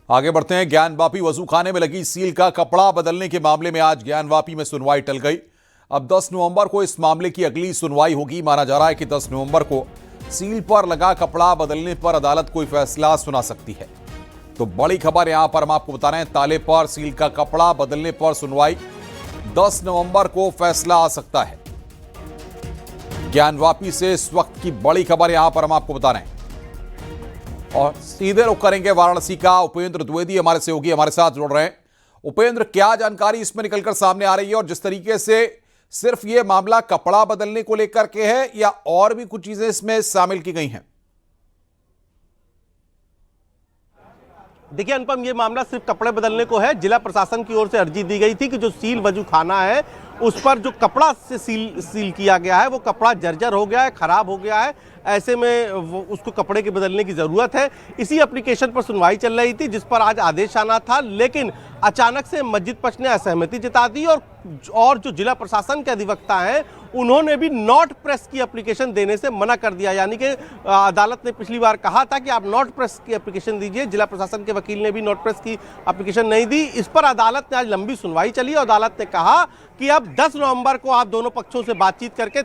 आगे बढ़ते हैं। ज्ञानवापी वजूखाने में लगी सील का कपड़ा बदलने के मामले में आज ज्ञानवापी में सुनवाई टल गई। अब 10 नवंबर को इस मामले की अगली सुनवाई होगी। माना जा रहा है कि 10 नवंबर को सील पर लगा कपड़ा बदलने पर अदालत कोई फैसला सुना सकती है। तो बड़ी खबर यहां पर हम आपको बता रहे हैं, ताले पर सील का कपड़ा बदलने पर सुनवाई 10 नवंबर को फैसला आ सकता है। ज्ञानवापी से इस वक्त की बड़ी खबर यहां पर हम आपको बता रहे हैं और सीधे रुख करेंगे वाराणसी का। उपेंद्र द्विवेदी हमारे सहयोगी हमारे साथ जुड़ रहे हैं। उपेंद्र, क्या जानकारी इसमें निकलकर सामने आ रही है और जिस तरीके से सिर्फ ये मामला कपड़ा बदलने को लेकर के है या और भी कुछ चीजें इसमें शामिल की गई हैं? देखिए अनुपम, ये मामला सिर्फ कपड़े बदलने को है। जिला प्रशासन की ओर से अर्जी दी गई थी कि जो सील वजूखाना है उस पर जो कपड़ा से सील किया गया है वो कपड़ा जर्जर हो गया है, खराब हो गया है। ऐसे में उसको कपड़े के बदलने की ज़रूरत है। इसी एप्लीकेशन पर सुनवाई चल रही थी जिस पर आज आदेश आना था, लेकिन अचानक से मस्जिद पक्ष ने असहमति जता दी और जो जिला प्रशासन के अधिवक्ता हैं उन्होंने भी नॉट प्रेस की एप्लीकेशन देने से मना कर दिया। यानी कि अदालत ने पिछली बार कहा था कि आप नॉट प्रेस की एप्लीकेशन दीजिए, जिला प्रशासन के वकील ने भी नॉट प्रेस की एप्लीकेशन नहीं दी। इस पर अदालत ने आज लंबी सुनवाई चली और अदालत ने कहा कि अब 10 नवंबर को आप दोनों पक्षों से बातचीत करके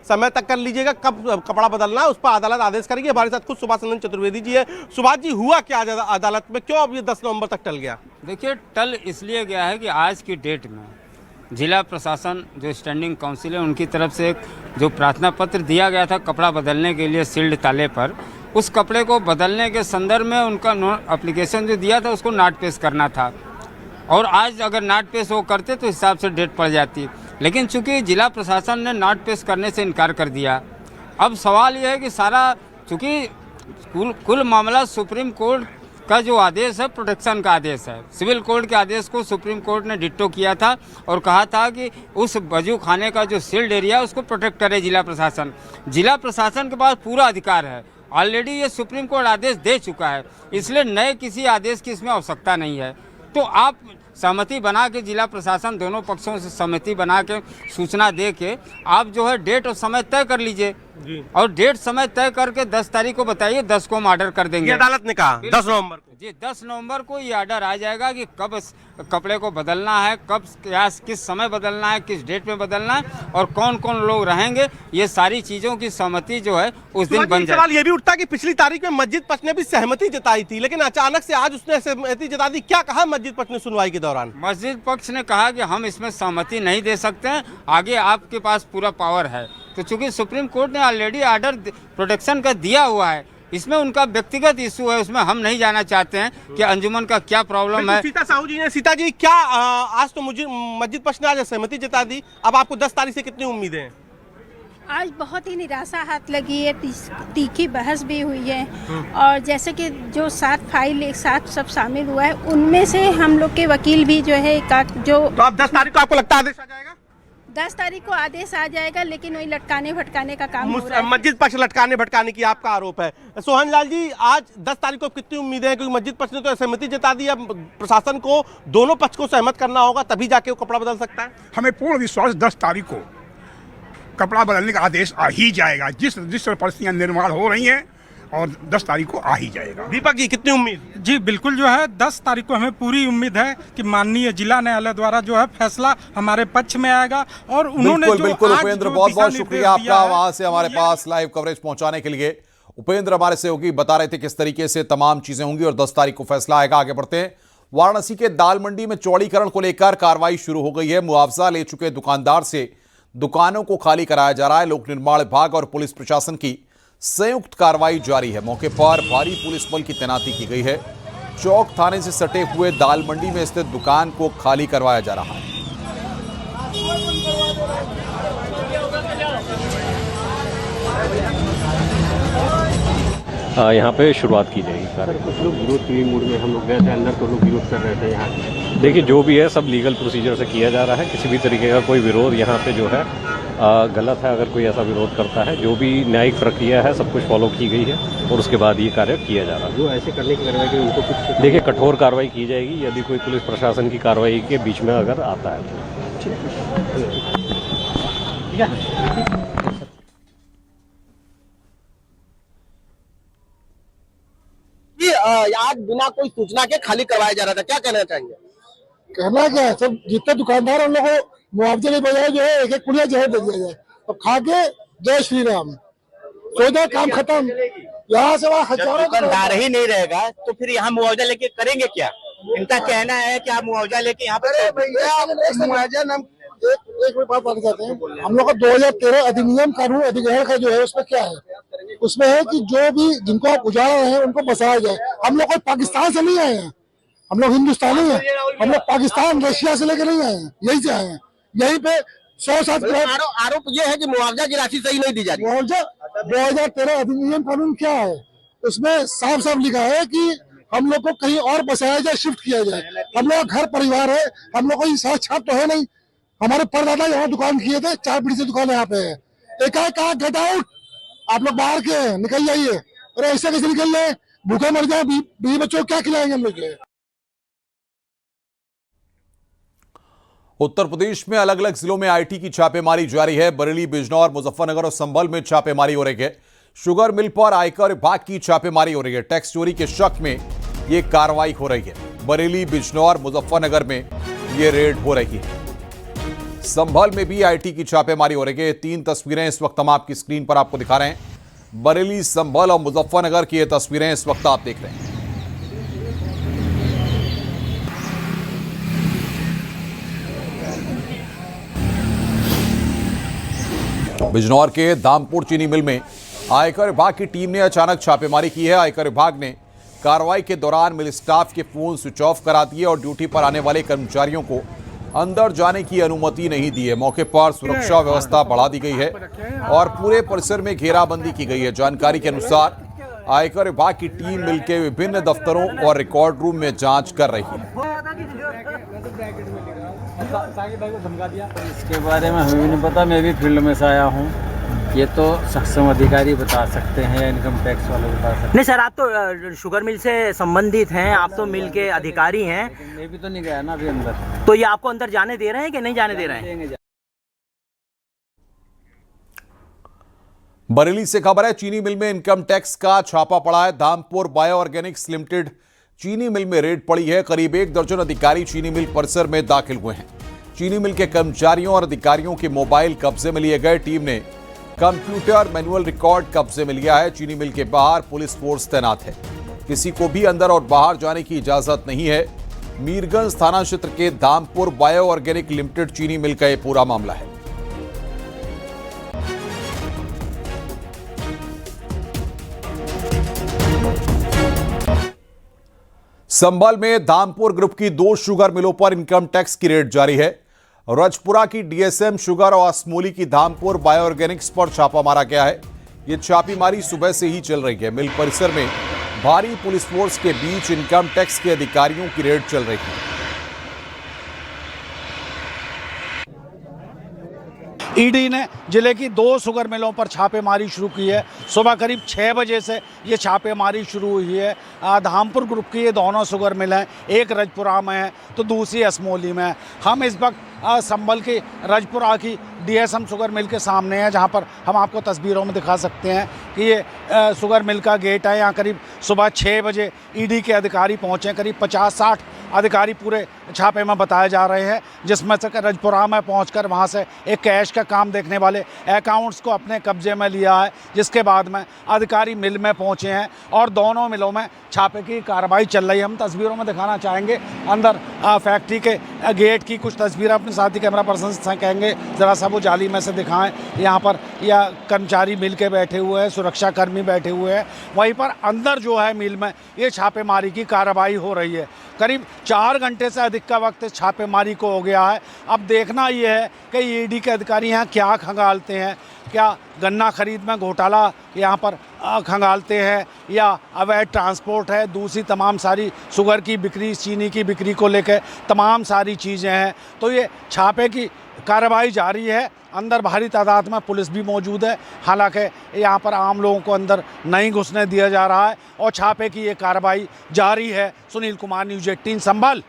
समय तक कर लीजिएगा, कब कपड़ा बदलना है उस पर अदालत आदेश करेगी। हमारे साथ खुद सुभाष चंद्र चतुर्वेदी जी है। सुभाष जी, हुआ क्या अदालत में, क्यों अब ये 10 नवंबर तक टल गया? देखिए, टल इसलिए गया है कि आज की डेट में जिला प्रशासन जो स्टैंडिंग काउंसिल है उनकी तरफ से एक जो प्रार्थना पत्र दिया गया था कपड़ा बदलने के लिए सील्ड ताले पर, उस कपड़े को बदलने के संदर्भ में उनका एप्लीकेशन जो दिया था उसको नॉट पेश करना था और आज अगर नॉट पेश वो करते तो हिसाब से डेट पड़ जाती। लेकिन चूंकि जिला प्रशासन ने नॉट पेश करने से इनकार कर दिया, अब सवाल ये है कि सारा चूँकि कुल मामला सुप्रीम कोर्ट का जो आदेश है प्रोटेक्शन का आदेश है। सिविल कोर्ट के आदेश को सुप्रीम कोर्ट ने डिट्टो किया था और कहा था कि उस वजू खाने का जो सील्ड एरिया है उसको प्रोटेक्ट करे जिला प्रशासन। जिला प्रशासन के पास पूरा अधिकार है, ऑलरेडी ये सुप्रीम कोर्ट आदेश दे चुका है, इसलिए नए किसी आदेश की इसमें आवश्यकता नहीं है। तो आप सहमति बना के जिला प्रशासन दोनों पक्षों से सहमति बना के सूचना दे के आप जो है डेट और समय तय कर लीजिए और डेट समय तय करके 10 तारीख को बताइए, 10 को हम ऑर्डर कर देंगे। अदालत ने कहा 10 नवंबर को। जी, 10 नवंबर को ये ऑर्डर आ जाएगा कि कब कपड़े को बदलना है, कब किस समय बदलना है, किस डेट में बदलना है और कौन कौन लोग रहेंगे। ये सारी चीज़ों की सहमति जो है उस दिन बन जाए। सवाल ये भी उठता कि पिछली तारीख में मस्जिद पक्ष ने भी सहमति जताई थी, लेकिन अचानक से आज उसने सहमति जता दी। क्या कहा मस्जिद पक्ष ने सुनवाई के दौरान? मस्जिद पक्ष ने कहा कि हम इसमें सहमति नहीं दे सकते हैं, आगे आपके पास पूरा पावर है। तो चूंकि सुप्रीम कोर्ट ने ऑलरेडी ऑर्डर प्रोटेक्शन का दिया हुआ है, इसमें उनका व्यक्तिगत इशू है, उसमें हम नहीं जाना चाहते हैं कि अंजुमन का क्या प्रॉब्लम है। सीता साहू जी ने, सीता जी क्या आज तो मुझे मस्जिद पक्ष ने आज सहमति जता दी, अब आपको 10 तारीख से कितनी उम्मीदें हैं? आज बहुत ही निराशा हाथ लगी है, तीखी बहस भी हुई है और जैसे कि जो 7 फाइल एक साथ सब शामिल हुआ है उनमें से हम लोग के वकील भी जो है जो। तो अब 10 तारीख को आपको लगता है आदेश आ जाएगा? 10 तारीख को आदेश आ जाएगा, लेकिन वही लटकाने भटकाने का काम हो रहा है। मस्जिद पक्ष लटकाने भटकाने की आपका आरोप है। सोहन लाल जी, आज 10 तारीख को कितनी उम्मीदें हैं? क्योंकि मस्जिद पक्ष ने तो सहमति जता दी, अब प्रशासन को दोनों पक्ष को सहमत करना होगा तभी जाके वो कपड़ा बदल सकता है। हमें पूर्ण विश्वास 10 तारीख को कपड़ा बदलने का आदेश आ ही जाएगा। जिस परिस्थितियां निर्माण हो रही हैं और 10 तारीख को आ ही जाएगा। दीपक जी, कितनी उम्मीद? जी बिल्कुल, जो है 10 तारीख को हमें पूरी उम्मीद है कि माननीय जिला न्यायालय द्वारा जो है फैसला हमारे पक्ष में आएगा और उन्होंने बिल्कुल उपेंद्र, बहुत बहुत शुक्रिया आपका वहां से हमारे पास लाइव कवरेज पहुंचाने के लिए। उपेंद्र हमारे सहयोगी बता रहे थे किस तरीके से तमाम चीजें होंगी और 10 तारीख को फैसला आएगा। आगे बढ़ते हैं। वाराणसी के दाल मंडी में चौड़ीकरण को लेकर कार्रवाई शुरू हो गई है। मुआवजा ले चुके दुकानदार से दुकानों को खाली कराया जा रहा है। लोक निर्माण विभाग और पुलिस प्रशासन की संयुक्त कार्रवाई जारी है। मौके पर भारी पुलिस बल की तैनाती की गई है। चौक थाने से सटे हुए दाल मंडी में स्थित दुकान को खाली करवाया जा रहा है। यहाँ पे शुरुआत की जाएगी कार्य। कुछ लोग विरोध के मूड में हम लोग गए थे अंदर, तो लोग विरोध कर रहे थे। यहाँ देखिए, जो भी है सब लीगल प्रोसीजर से किया जा रहा है। किसी भी तरीके का कोई विरोध यहाँ पे जो है गलत है। अगर कोई ऐसा विरोध करता है, जो भी न्यायिक प्रक्रिया है सब कुछ फॉलो की गई है और उसके बाद ये कार्य किया जा रहा है। जो ऐसे करने की कार्रवाई की उनको कुछ देखिए कठोर कार्रवाई की जाएगी यदि कोई पुलिस प्रशासन की कार्रवाई के बीच में अगर आता है तो। आज बिना कोई सूचना के खाली करवाया जा रहा था, क्या कहना चाहेंगे? कहना क्या है, सब जितने दुकानदार उन लोगों को मुआवजे के बजाय जो है एक एक पुड़िया जहर दे दिया जाए और खा के जय श्री राम, सो जाए, काम खत्म। यहाँ से वहाँ हजारों दुकानदार ही नहीं रहेगा तो फिर यहाँ मुआवजा लेके करेंगे क्या? इनका कहना है कि आप मुआवजा लेके यहाँ पर मुआवजा नाम एक बात बताना चाहते हैं। हम लोग का 2013 अधिनियम कानून अधिग्रहण का जो है उसमें क्या है, उसमें है कि जो भी जिनको आप उजाड़ रहे हैं उनको बसाया जाए। हम लोग कोई पाकिस्तान से नहीं आए हैं, हम लोग हिंदुस्तानी हैं, हम लोग पाकिस्तान रशिया से लेकर नहीं आए हैं, यही से आए हैं। यहीं पे 100-7 आरोप ये है कि मुआवजा की राशि सही नहीं दी जा रही। मुआवजा 2013 अधिनियम कानून क्या है, उसमें साफ साफ लिखा है कि हम लोग को कहीं और बसाया जाए, शिफ्ट किया जाए। हम लोग घर परिवार है, हम लोग कोई साथ छाप तो है नहीं। हमारे परदादा यहाँ दुकान किए थे, 4 पीढ़ी से दुकान यहाँ पे है। एकाएक कहा गेट आउट, आप लोग बाहर के हैं, निकल जाइए। अरे ऐसे कैसे निकल जाए, भूखे मर जाए, बीवी बच्चों को क्या खिलाएंगे हम लोग? उत्तर प्रदेश में अलग अलग जिलों में आईटी की छापेमारी जारी है। बरेली, बिजनौर, मुजफ्फरनगर और संभल में छापेमारी हो रही है। शुगर मिल पर आयकर विभाग की छापेमारी हो रही है। टैक्स चोरी के शक में यह कार्रवाई हो रही है। बरेली, बिजनौर, मुजफ्फरनगर में यह रेड हो रही है। संभल में भी आईटी की छापेमारी हो रही है। 3 तस्वीरें इस वक्त हम आपकी स्क्रीन पर आपको दिखा रहे हैं। बरेली, संभल और मुजफ्फरनगर की ये तस्वीरें इस वक्त आप देख रहे हैं। बिजनौर के दामपुर चीनी मिल में आयकर विभाग की टीम ने अचानक छापेमारी की है। आयकर विभाग ने कार्रवाई के दौरान मिल स्टाफ के फोन स्विच ऑफ करा दिए और ड्यूटी पर आने वाले कर्मचारियों को अंदर जाने की अनुमति नहीं दी है। मौके पर सुरक्षा व्यवस्था बढ़ा दी गई है और पूरे परिसर में घेराबंदी की गई है। जानकारी के अनुसार आयकर विभाग की टीम मिलकर विभिन्न दफ्तरों और रिकॉर्ड रूम में जांच कर रही है। इसके बारे में हमें भी नहीं पता, मैं भी फील्ड में से आया हूँ। ये तो सक्षम अधिकारी बता सकते हैं, इनकम टैक्स वाले बता सकते हैं। नहीं सर, आप तो शुगर मिल से संबंधित हैं, आप तो मिल के अधिकारी हैं। मैं भी तो नहीं गया ना अभी अंदर। तो ये आपको अंदर जाने दे रहे हैं कि नहीं जाने दे रहे हैं? बरेली से खबर है, चीनी मिल में इनकम टैक्स का छापा पड़ा है। धामपुर बायो ऑर्गेनिक्स लिमिटेड चीनी मिल में रेड पड़ी है। करीब 1 दर्जन अधिकारी चीनी मिल परिसर में दाखिल हुए हैं। चीनी मिल के कर्मचारियों और अधिकारियों के मोबाइल कब्जे में लिए गए। टीम ने कंप्यूटर मैनुअल रिकॉर्ड कब्जे में लिया है। चीनी मिल के बाहर पुलिस फोर्स तैनात है। किसी को भी अंदर और बाहर जाने की इजाजत नहीं है। मीरगंज थाना क्षेत्र के धामपुर बायो ऑर्गेनिक लिमिटेड चीनी मिल का यह पूरा मामला है। संभल में धामपुर ग्रुप की 2 शुगर मिलों पर इनकम टैक्स की रेड जारी है। रजपुरा की डीएसएम शुगर और असमोली की धामपुर बायो ऑर्गेनिक्स पर छापा मारा गया है। यह छापेमारी सुबह से ही चल रही है। मिल परिसर में भारी पुलिस फोर्स के बीच इनकम टैक्स के अधिकारियों की रेड चल रही है। ईडी ने जिले की 2 शुगर मिलों पर छापेमारी शुरू की है। सुबह करीब 6 बजे से ये छापेमारी शुरू हुई है। धामपुर ग्रुप की ये दोनों शुगर मिल हैं, एक रजपुरा में है तो दूसरी असमोली में है। हम इस वक्त संभल की रजपुरा की डीएसएम शुगर मिल के सामने है, जहां पर हम आपको तस्वीरों में दिखा सकते हैं कि ये शुगर मिल का गेट है। यहाँ करीब सुबह 6 बजे ईडी के अधिकारी पहुँचे। करीब 50-60 अधिकारी पूरे छापे में बताए जा रहे हैं, जिसमें से रजपुरा में पहुंचकर वहां से एक कैश का काम देखने वाले अकाउंट्स को अपने कब्जे में लिया है। जिसके बाद में अधिकारी मिल में पहुंचे हैं और दोनों मिलों में छापे की कार्रवाई चल रही है। हम तस्वीरों में दिखाना चाहेंगे अंदर फैक्ट्री के गेट की कुछ तस्वीरें अपने साथी कैमरा पर्सन से कहेंगे ज़रा सा वो जाली में से दिखाएं। यहाँ पर या कर्मचारी मिल के बैठे हुए हैं, सुरक्षा कर्मी बैठे हुए हैं। वहीं पर अंदर जो है मिल में ये छापेमारी की कार्रवाई हो रही है। करीब 4 घंटे से अधिक का वक्त छापेमारी को हो गया है। अब देखना ये है कि ईडी के अधिकारी यहाँ क्या खंगालते हैं। क्या गन्ना खरीद में घोटाला यहाँ पर खंगालते हैं या अवैध ट्रांसपोर्ट है, दूसरी तमाम सारी शुगर की बिक्री, चीनी की बिक्री को लेकर तमाम सारी चीज़ें हैं। तो ये छापे की कार्रवाई जारी है। अंदर भारी तादाद में पुलिस भी मौजूद है। हालांकि यहाँ पर आम लोगों को अंदर नहीं घुसने दिया जा रहा है और छापे की ये कार्रवाई जारी है। सुनील कुमार, न्यूज़ 18 संभल।